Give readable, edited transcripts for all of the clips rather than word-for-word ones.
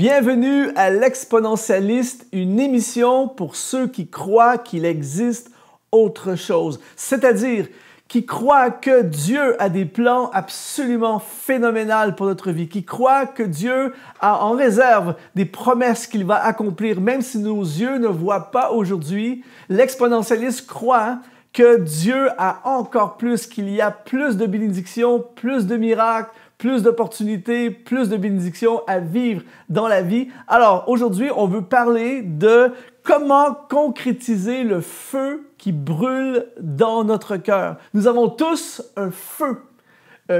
Bienvenue à l'Exponentialiste, une émission pour ceux qui croient qu'il existe autre chose, c'est-à-dire qui croient que Dieu a des plans absolument phénoménaux pour notre vie, qui croient que Dieu a en réserve des promesses qu'il va accomplir, même si nos yeux ne voient pas aujourd'hui. L'exponentialiste croit que Dieu a encore plus, qu'il y a plus de bénédictions, plus de miracles, plus d'opportunités, plus de bénédictions à vivre dans la vie. Alors, aujourd'hui, on veut parler de comment concrétiser le feu qui brûle dans notre cœur. Nous avons tous un feu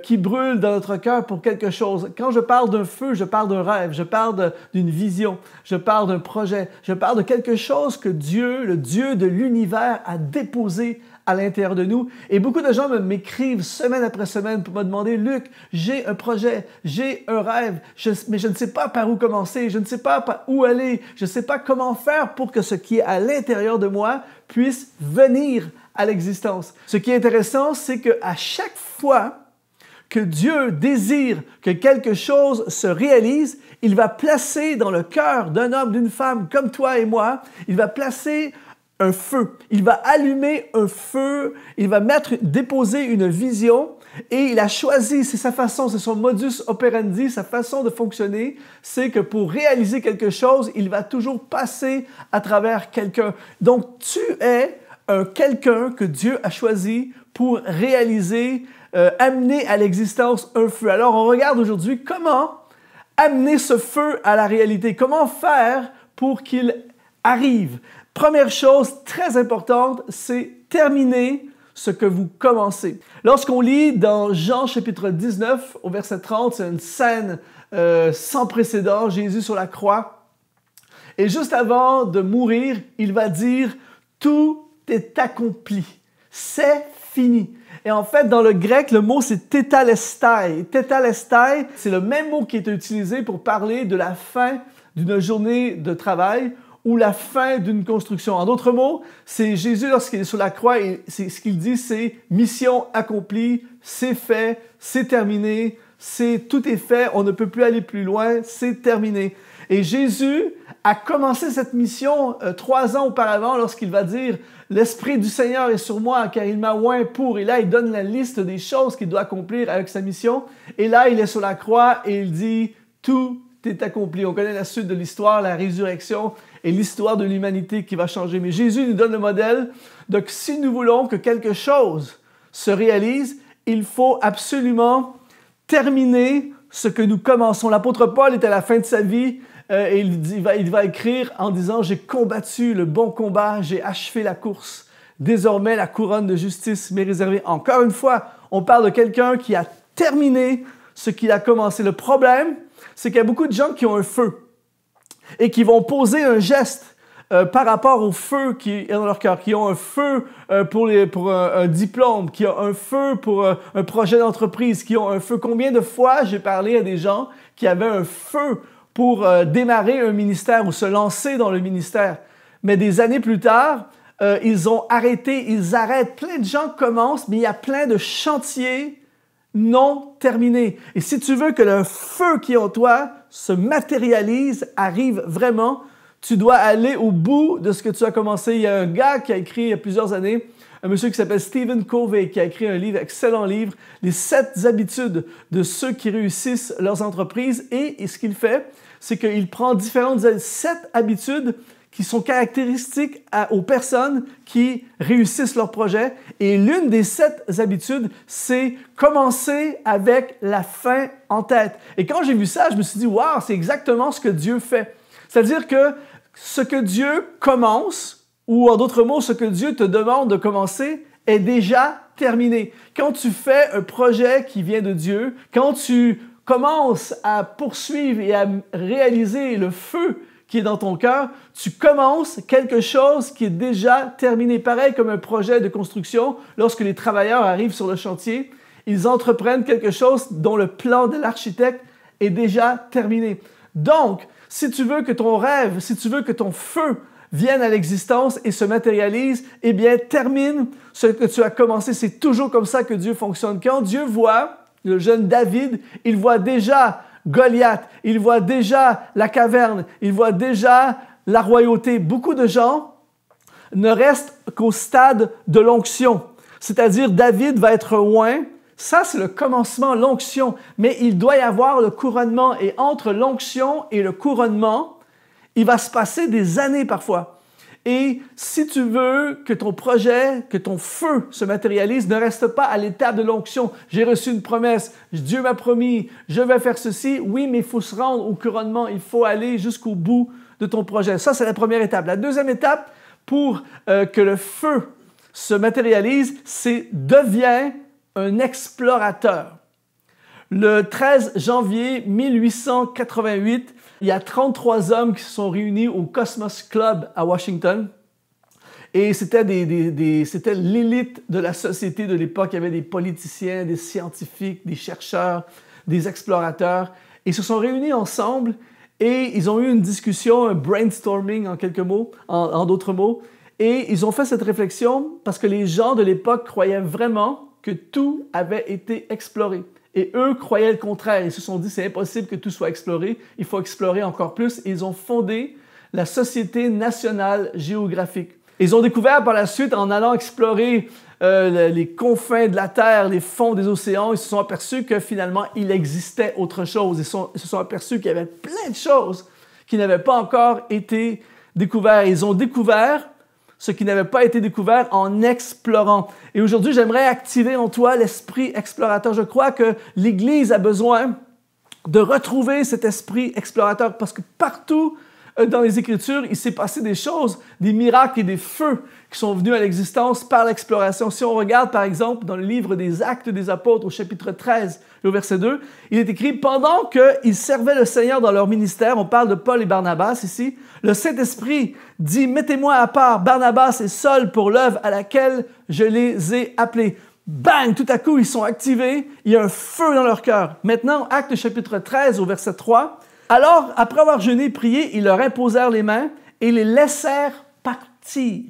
qui brûle dans notre cœur pour quelque chose. Quand je parle d'un feu, je parle d'un rêve, je parle d'une vision, je parle d'un projet, je parle de quelque chose que Dieu, le Dieu de l'univers, a déposé à l'intérieur de nous. Et beaucoup de gens m'écrivent semaine après semaine pour me demander « Luc, j'ai un projet, j'ai un rêve, mais je ne sais pas par où commencer, je ne sais pas par où aller, je ne sais pas comment faire pour que ce qui est à l'intérieur de moi puisse venir à l'existence. » Ce qui est intéressant, c'est qu'à chaque fois que Dieu désire que quelque chose se réalise, il va placer dans le cœur d'un homme, d'une femme comme toi et moi, il va placer un feu. Il va allumer un feu, il va déposer une vision et il a choisi, c'est sa façon, c'est son modus operandi, sa façon de fonctionner, c'est que pour réaliser quelque chose, il va toujours passer à travers quelqu'un. Donc, tu es quelqu'un que Dieu a choisi pour réaliser, amener à l'existence un feu. Alors, on regarde aujourd'hui comment amener ce feu à la réalité, comment faire pour qu'il arrive. Première chose très importante, c'est terminer ce que vous commencez. Lorsqu'on lit dans Jean chapitre 19 au verset 30, c'est une scène sans précédent, Jésus sur la croix. Et juste avant de mourir, il va dire « Tout est accompli, c'est fini ». Et en fait, dans le grec, le mot c'est tétalestai. Tétalestai, c'est le même mot qui est utilisé pour parler de la fin d'une journée de travail ou la fin d'une construction. En d'autres mots, c'est Jésus, lorsqu'il est sur la croix, et ce qu'il dit, c'est « mission accomplie, c'est fait, c'est terminé, tout est fait, on ne peut plus aller plus loin, c'est terminé ». Et Jésus a commencé cette mission 3 ans auparavant lorsqu'il va dire « L'Esprit du Seigneur est sur moi car il m'a oint pour ». Et là, il donne la liste des choses qu'il doit accomplir avec sa mission. Et là, il est sur la croix et il dit « Tout est accompli ». On connaît la suite de l'histoire, la résurrection et l'histoire de l'humanité qui va changer. Mais Jésus nous donne le modèle. Donc, si nous voulons que quelque chose se réalise, il faut absolument terminer ce que nous commençons. L'apôtre Paul est à la fin de sa vie et il va écrire en disant « J'ai combattu le bon combat, j'ai achevé la course. Désormais, la couronne de justice m'est réservée. » Encore une fois, on parle de quelqu'un qui a terminé ce qu'il a commencé. Le problème, c'est qu'il y a beaucoup de gens qui ont un feu et qui vont poser un geste par rapport au feu qui est dans leur cœur, qui ont un feu pour un diplôme, qui ont un feu pour un projet d'entreprise, qui ont un feu. Combien de fois j'ai parlé à des gens qui avaient un feu pour démarrer un ministère ou se lancer dans le ministère, mais des années plus tard, ils ont arrêté, ils arrêtent. Plein de gens commencent, mais il y a plein de chantiers non terminés. Et si tu veux que le feu qui est en toi se matérialise, arrive vraiment, tu dois aller au bout de ce que tu as commencé. Il y a un gars qui a écrit il y a plusieurs années, un monsieur qui s'appelle Stephen Covey, qui a écrit un livre, excellent livre, Les 7 habitudes de ceux qui réussissent leurs entreprises. Et ce qu'il fait, c'est qu'il prend différentes 7 habitudes qui sont caractéristiques aux personnes qui réussissent leur projet. Et l'une des 7 habitudes, c'est commencer avec la fin en tête. Et quand j'ai vu ça, je me suis dit, wow, c'est exactement ce que Dieu fait. C'est-à-dire que ce que Dieu commence, ou en d'autres mots, ce que Dieu te demande de commencer, est déjà terminé. Quand tu fais un projet qui vient de Dieu, quand tu commences à poursuivre et à réaliser le feu qui est dans ton cœur, tu commences quelque chose qui est déjà terminé. Pareil comme un projet de construction, lorsque les travailleurs arrivent sur le chantier, ils entreprennent quelque chose dont le plan de l'architecte est déjà terminé. Donc, si tu veux que ton rêve, si tu veux que ton feu vienne à l'existence et se matérialise, eh bien, termine ce que tu as commencé. C'est toujours comme ça que Dieu fonctionne. Quand Dieu voit le jeune David, il voit déjà Goliath, il voit déjà la caverne, il voit déjà la royauté. Beaucoup de gens ne restent qu'au stade de l'onction, c'est-à-dire David va être oint. Ça, c'est le commencement, l'onction, mais il doit y avoir le couronnement. Et entre l'onction et le couronnement, il va se passer des années parfois. Et si tu veux que ton projet, que ton feu se matérialise, ne reste pas à l'étape de l'onction. J'ai reçu une promesse, Dieu m'a promis, je vais faire ceci. Oui, mais il faut se rendre au couronnement, il faut aller jusqu'au bout de ton projet. Ça, c'est la première étape. La deuxième étape pour que le feu se matérialise, c'est deviens un explorateur. Le 13 janvier 1888, il y a 33 hommes qui se sont réunis au Cosmos Club à Washington. Et c'était l'élite de la société de l'époque. Il y avait des politiciens, des scientifiques, des chercheurs, des explorateurs. Ils se sont réunis ensemble et ils ont eu une discussion, un brainstorming en quelques mots, en d'autres mots. Et ils ont fait cette réflexion parce que les gens de l'époque croyaient vraiment que tout avait été exploré. Et eux croyaient le contraire. Ils se sont dit, c'est impossible que tout soit exploré. Il faut explorer encore plus. Et ils ont fondé la Société nationale géographique. Ils ont découvert par la suite, en allant explorer les confins de la Terre, les fonds des océans, ils se sont aperçus que finalement, il existait autre chose. Ils se sont aperçus qu'il y avait plein de choses qui n'avaient pas encore été découvertes. Ils ont découvert ce qui n'avait pas été découvert en explorant. Et aujourd'hui, j'aimerais activer en toi l'esprit explorateur. Je crois que l'Église a besoin de retrouver cet esprit explorateur parce que partout dans les Écritures, il s'est passé des choses, des miracles et des feux qui sont venus à l'existence par l'exploration. Si on regarde, par exemple, dans le livre des Actes des Apôtres, au chapitre 13, au verset 2, il est écrit « Pendant qu'ils servaient le Seigneur dans leur ministère », on parle de Paul et Barnabas ici, le Saint-Esprit dit « Mettez-moi à part Barnabas et Saul pour l'œuvre à laquelle je les ai appelés. » Bang! Tout à coup, ils sont activés, il y a un feu dans leur cœur. Maintenant, Actes chapitre 13, au verset 3, « Alors, après avoir jeûné et prié, ils leur imposèrent les mains et les laissèrent partir.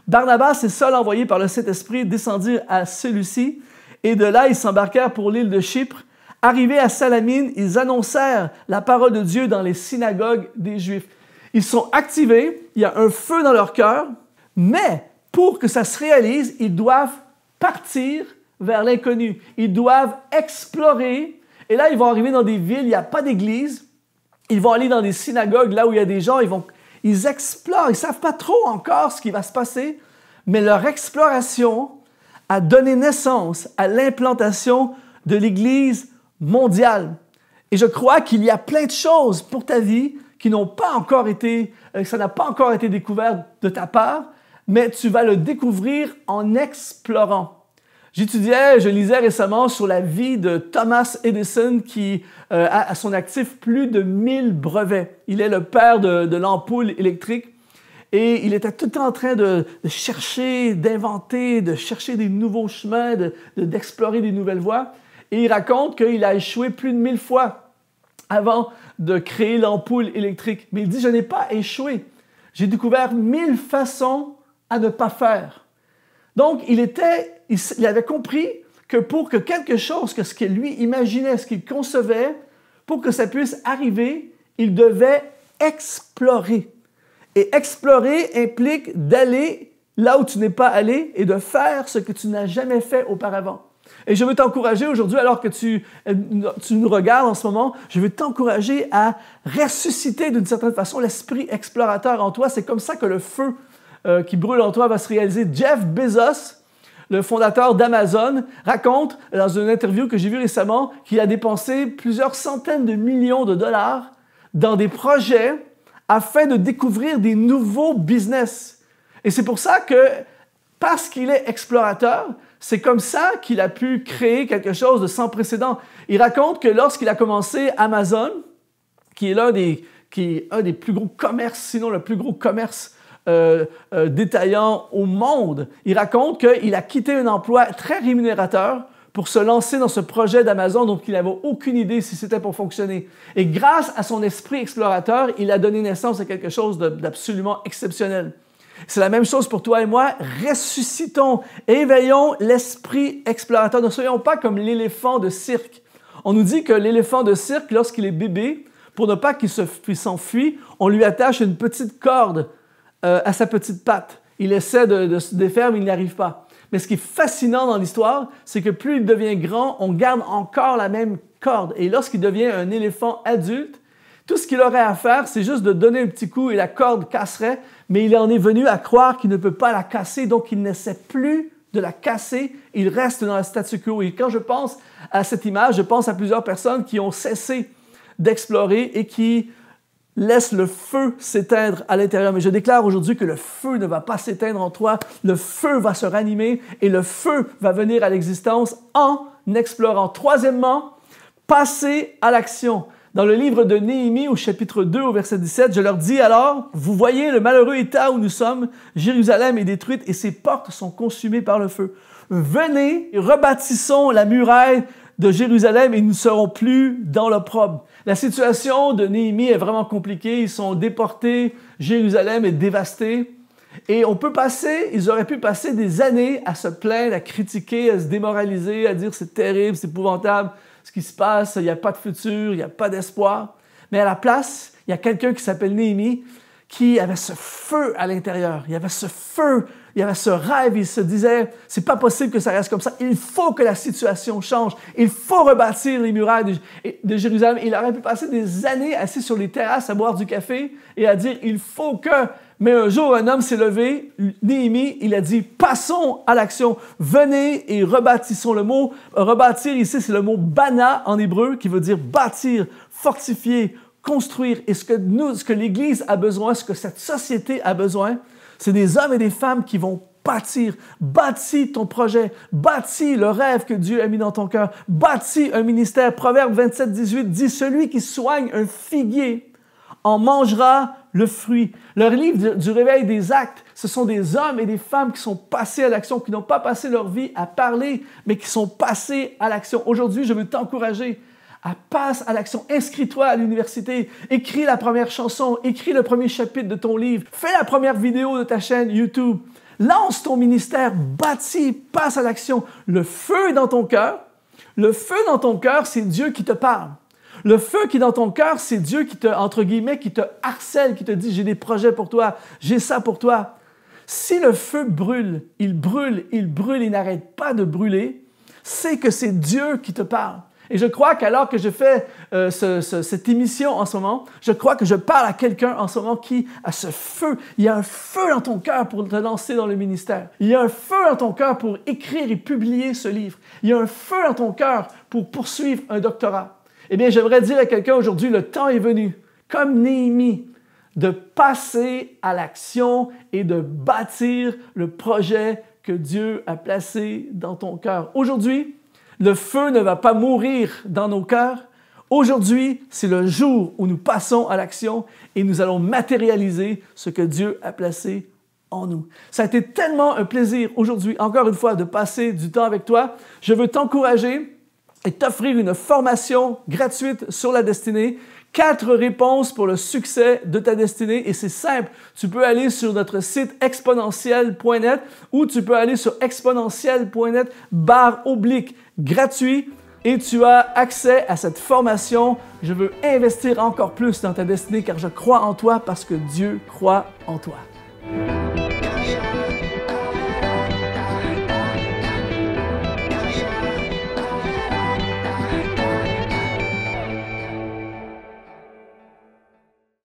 Barnabas et Saul, envoyés par le Saint-Esprit, descendirent à Séleucie, et de là, ils s'embarquèrent pour l'île de Chypre. Arrivés à Salamine, ils annoncèrent la parole de Dieu dans les synagogues des Juifs. » Ils sont activés, il y a un feu dans leur cœur, mais pour que ça se réalise, ils doivent partir vers l'inconnu. Ils doivent explorer. Et là, ils vont arriver dans des villes, il n'y a pas d'église. Ils vont aller dans des synagogues, là où il y a des gens, ils explorent, ils ne savent pas trop encore ce qui va se passer, mais leur exploration a donné naissance à l'implantation de l'Église mondiale. Et je crois qu'il y a plein de choses pour ta vie qui n'ont pas encore été, ça n'a pas encore été découvert de ta part, mais tu vas le découvrir en explorant. Je lisais récemment sur la vie de Thomas Edison qui a à son actif plus de 1000 brevets. Il est le père de l'ampoule électrique et il était tout le temps en train de chercher, d'inventer, de chercher des nouveaux chemins, d'explorer des nouvelles voies. Et il raconte qu'il a échoué plus de 1000 fois avant de créer l'ampoule électrique. Mais il dit, je n'ai pas échoué. J'ai découvert 1000 façons à ne pas faire. Donc, il avait compris que pour que quelque chose, que ce qu'il lui imaginait, ce qu'il concevait, pour que ça puisse arriver, il devait explorer. Et explorer implique d'aller là où tu n'es pas allé et de faire ce que tu n'as jamais fait auparavant. Et je veux t'encourager aujourd'hui, alors que tu nous regardes en ce moment, je veux t'encourager à ressusciter d'une certaine façon l'esprit explorateur en toi. C'est comme ça que le feu qui brûle en toi va se réaliser. Jeff Bezos, le fondateur d'Amazon, raconte dans une interview que j'ai vue récemment qu'il a dépensé plusieurs centaines de millions de dollars dans des projets afin de découvrir des nouveaux business. Et c'est pour ça que, parce qu'il est explorateur, c'est comme ça qu'il a pu créer quelque chose de sans précédent. Il raconte que lorsqu'il a commencé Amazon, qui est un des plus gros commerces, sinon le plus gros commerce détaillant au monde, il raconte qu'il a quitté un emploi très rémunérateur pour se lancer dans ce projet d'Amazon dont il n'avait aucune idée si c'était pour fonctionner. Et grâce à son esprit explorateur, il a donné naissance à quelque chose d'absolument exceptionnel. C'est la même chose pour toi et moi. Ressuscitons, éveillons l'esprit explorateur. Ne soyons pas comme l'éléphant de cirque. On nous dit que l'éléphant de cirque, lorsqu'il est bébé, pour ne pas qu'il s'enfuit, on lui attache une petite corde à sa petite patte. Il essaie de se défaire, mais il n'y arrive pas. Mais ce qui est fascinant dans l'histoire, c'est que plus il devient grand, on garde encore la même corde. Et lorsqu'il devient un éléphant adulte, tout ce qu'il aurait à faire, c'est juste de donner un petit coup et la corde casserait, mais il en est venu à croire qu'il ne peut pas la casser, donc il n'essaie plus de la casser, il reste dans le statu quo. Et quand je pense à cette image, je pense à plusieurs personnes qui ont cessé d'explorer et qui laisse le feu s'éteindre à l'intérieur. Mais je déclare aujourd'hui que le feu ne va pas s'éteindre en toi, le feu va se ranimer et le feu va venir à l'existence en explorant. Troisièmement, passer à l'action. Dans le livre de Néhémie, au chapitre 2, au verset 17, je leur dis alors, « Vous voyez le malheureux état où nous sommes, Jérusalem est détruite et ses portes sont consumées par le feu. Venez, rebâtissons la muraille de Jérusalem et nous ne serons plus dans l'opprobre. » La situation de Néhémie est vraiment compliquée. Ils sont déportés, Jérusalem est dévastée. Et ils auraient pu passer des années à se plaindre, à critiquer, à se démoraliser, à dire c'est terrible, c'est épouvantable ce qui se passe, il n'y a pas de futur, il n'y a pas d'espoir. Mais à la place, il y a quelqu'un qui s'appelle Néhémie qui avait ce feu à l'intérieur. Il y avait ce feu, il y avait ce rêve. Il se disait, c'est pas possible que ça reste comme ça. Il faut que la situation change. Il faut rebâtir les murailles de Jérusalem. Il aurait pu passer des années assis sur les terrasses à boire du café et à dire, il faut que... Mais un jour, un homme s'est levé, Néhémie, il a dit, passons à l'action. Venez et rebâtissons. Le mot rebâtir ici, c'est le mot bana en hébreu qui veut dire bâtir, fortifier, construire. Et ce que l'Église a besoin, ce que cette société a besoin, c'est des hommes et des femmes qui vont bâtir. Bâtis ton projet. Bâtis le rêve que Dieu a mis dans ton cœur. Bâtis un ministère. Proverbe 27, 18 dit, « Celui qui soigne un figuier en mangera le fruit. » Le livre du réveil des actes, ce sont des hommes et des femmes qui sont passés à l'action, qui n'ont pas passé leur vie à parler, mais qui sont passés à l'action. Aujourd'hui, je veux t'encourager à passer à l'action. Inscris-toi à l'université, écris la première chanson, écris le premier chapitre de ton livre, fais la première vidéo de ta chaîne YouTube, lance ton ministère, bâtis, passe à l'action. Le feu est dans ton cœur. Le feu dans ton cœur, c'est Dieu qui te parle. Le feu qui est dans ton cœur, c'est Dieu qui te, entre guillemets, qui te harcèle, qui te dit « j'ai des projets pour toi, j'ai ça pour toi ». Si le feu brûle, il n'arrête pas de brûler, c'est que c'est Dieu qui te parle. Et je crois qu'alors que je fais cette émission en ce moment, je crois que je parle à quelqu'un en ce moment qui a ce feu. Il y a un feu dans ton cœur pour te lancer dans le ministère. Il y a un feu dans ton cœur pour écrire et publier ce livre. Il y a un feu dans ton cœur pour poursuivre un doctorat. Eh bien, j'aimerais dire à quelqu'un aujourd'hui, le temps est venu, comme Néhémie, de passer à l'action et de bâtir le projet que Dieu a placé dans ton cœur. Aujourd'hui, le feu ne va pas mourir dans nos cœurs. Aujourd'hui, c'est le jour où nous passons à l'action et nous allons matérialiser ce que Dieu a placé en nous. Ça a été tellement un plaisir aujourd'hui, encore une fois, de passer du temps avec toi. Je veux t'encourager et t'offrir une formation gratuite sur la destinée. 4 réponses pour le succès de ta destinée. Et c'est simple, tu peux aller sur notre site exponentiel.net ou tu peux aller sur exponentiel.net/gratuit et tu as accès à cette formation. Je veux investir encore plus dans ta destinée car je crois en toi parce que Dieu croit en toi.